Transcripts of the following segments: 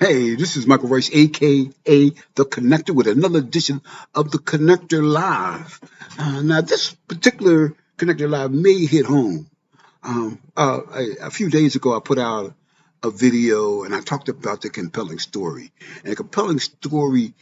Hey, this is Michael Rice, aka The Connector, with another edition of The Connector Live. Now, this particular Connector Live may hit home. A few days ago, I put out a video and I talked about the compelling story. And a compelling story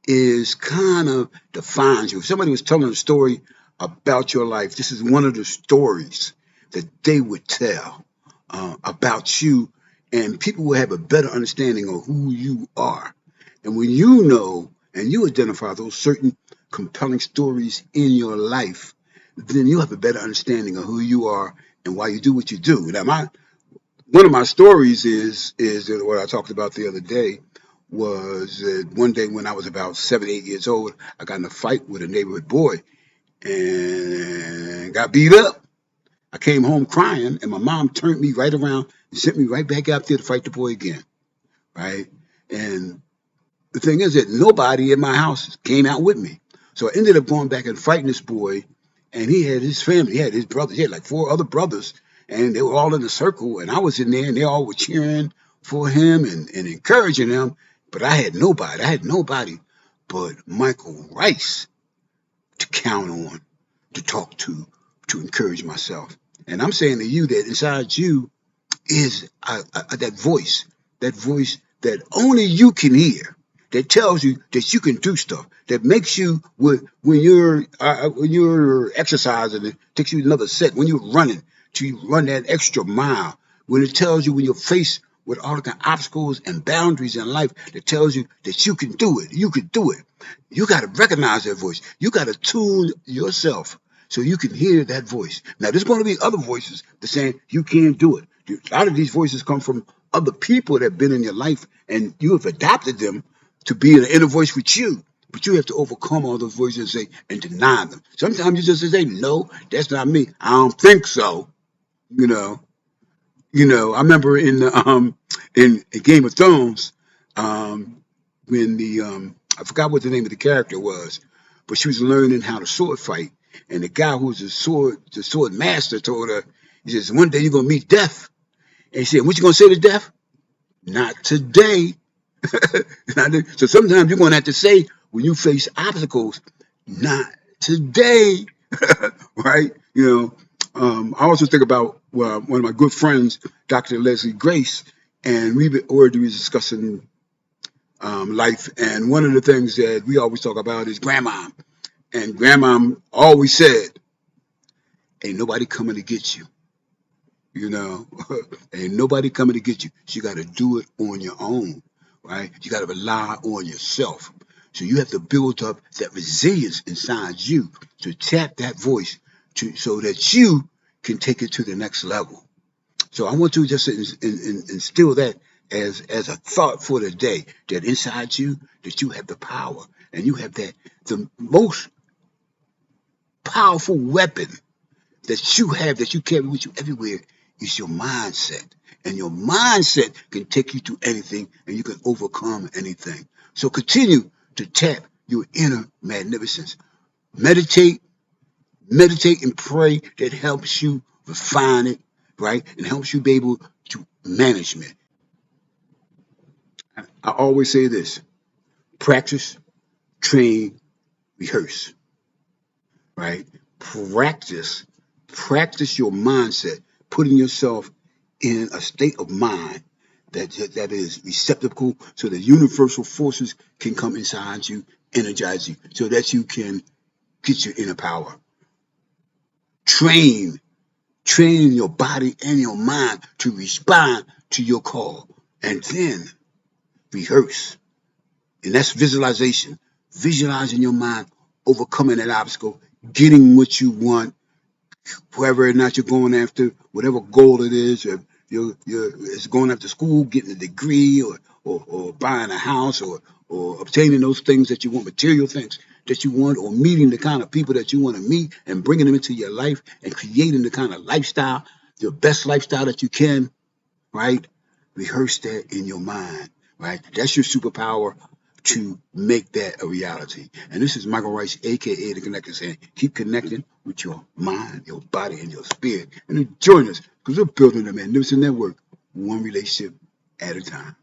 is kind of defines you. If somebody was telling a story about your life, this is one of the stories that they would tell about you, and people will have a better understanding of who you are. And when you know and you identify those certain compelling stories in your life, then you have a better understanding of who you are and why you do what you do. Now, my one of my stories is what I talked about the other day was that one day when I was about 7, 8 years old, I got in a fight with a neighborhood boy and got beat up. I came home crying, and my mom turned me right around and sent me right back out there to fight the boy again, right? And the thing is that nobody in my house came out with me. So I ended up going back and fighting this boy, and he had his family, he had his brothers, he had like four other brothers, and they were all in a circle, and I was in there, and they all were cheering for him and encouraging him, but I had nobody. I had nobody but Michael Rice to count on, to talk to encourage myself. And I'm saying to you that inside you is that voice that only you can hear, that tells you that you can do stuff, that makes you when you're exercising, it takes you another set. When you're running, to run that extra mile. When it tells you when you're faced with all the kind of obstacles and boundaries in life, that tells you that you can do it. You can do it. You got to recognize that voice. You got to tune yourself so you can hear that voice. Now, there's going to be other voices that saying you can't do it. A lot of these voices come from other people that have been in your life, and you have adopted them to be an inner voice with you. But you have to overcome all those voices and deny them. Sometimes you just say, "No, that's not me. I don't think so." You know, I remember in Game of Thrones, when the I forgot what the name of the character was, but she was learning how to sword fight, and the guy who was the sword master told her, he says, "One day you're gonna meet death." And he said, "What you gonna say to death?" "Not today." So sometimes you're gonna have to say when you face obstacles, "Not today." Right? I also think about one of my good friends, Dr. Leslie Grace, and we were discussing life. And one of the things that we always talk about is grandma. And grandma always said, "Ain't nobody coming to get you. You know, ain't nobody coming to get you. You got to do it on your own, right? You got to rely on yourself. So you have to build up that resilience inside you to tap that voice so that you can take it to the next level." So I want to just instill that as a thought for the day, that inside you, that you have the power, and you have the most powerful weapon that you have, that you carry with you everywhere, is your mindset. And your mindset can take you to anything, and you can overcome anything. So continue to tap your inner magnificence. Meditate, meditate and pray. That helps you refine it, right? And helps you be able to manage it. I always say this: practice, train, rehearse, right? Practice, practice your mindset, putting yourself in a state of mind that is receptacle, so that universal forces can come inside you, energize you, so that you can get your inner power. Train, train your body and your mind to respond to your call, and then rehearse. And that's visualization. Visualize in your mind, overcoming that obstacle, getting what you want, whether or not you're going after whatever goal it is, or it's going after school, getting a degree, or buying a house, or obtaining those things that you want, material things that you want, or meeting the kind of people that you want to meet and bringing them into your life and creating the kind of lifestyle, the best lifestyle that you can, right? Rehearse that in your mind, right? That's your superpower to make that a reality. And this is Michael Rice, aka The Connector, saying keep connecting with your mind, your body, and your spirit. And join us because we're building a magnificent network, one relationship at a time.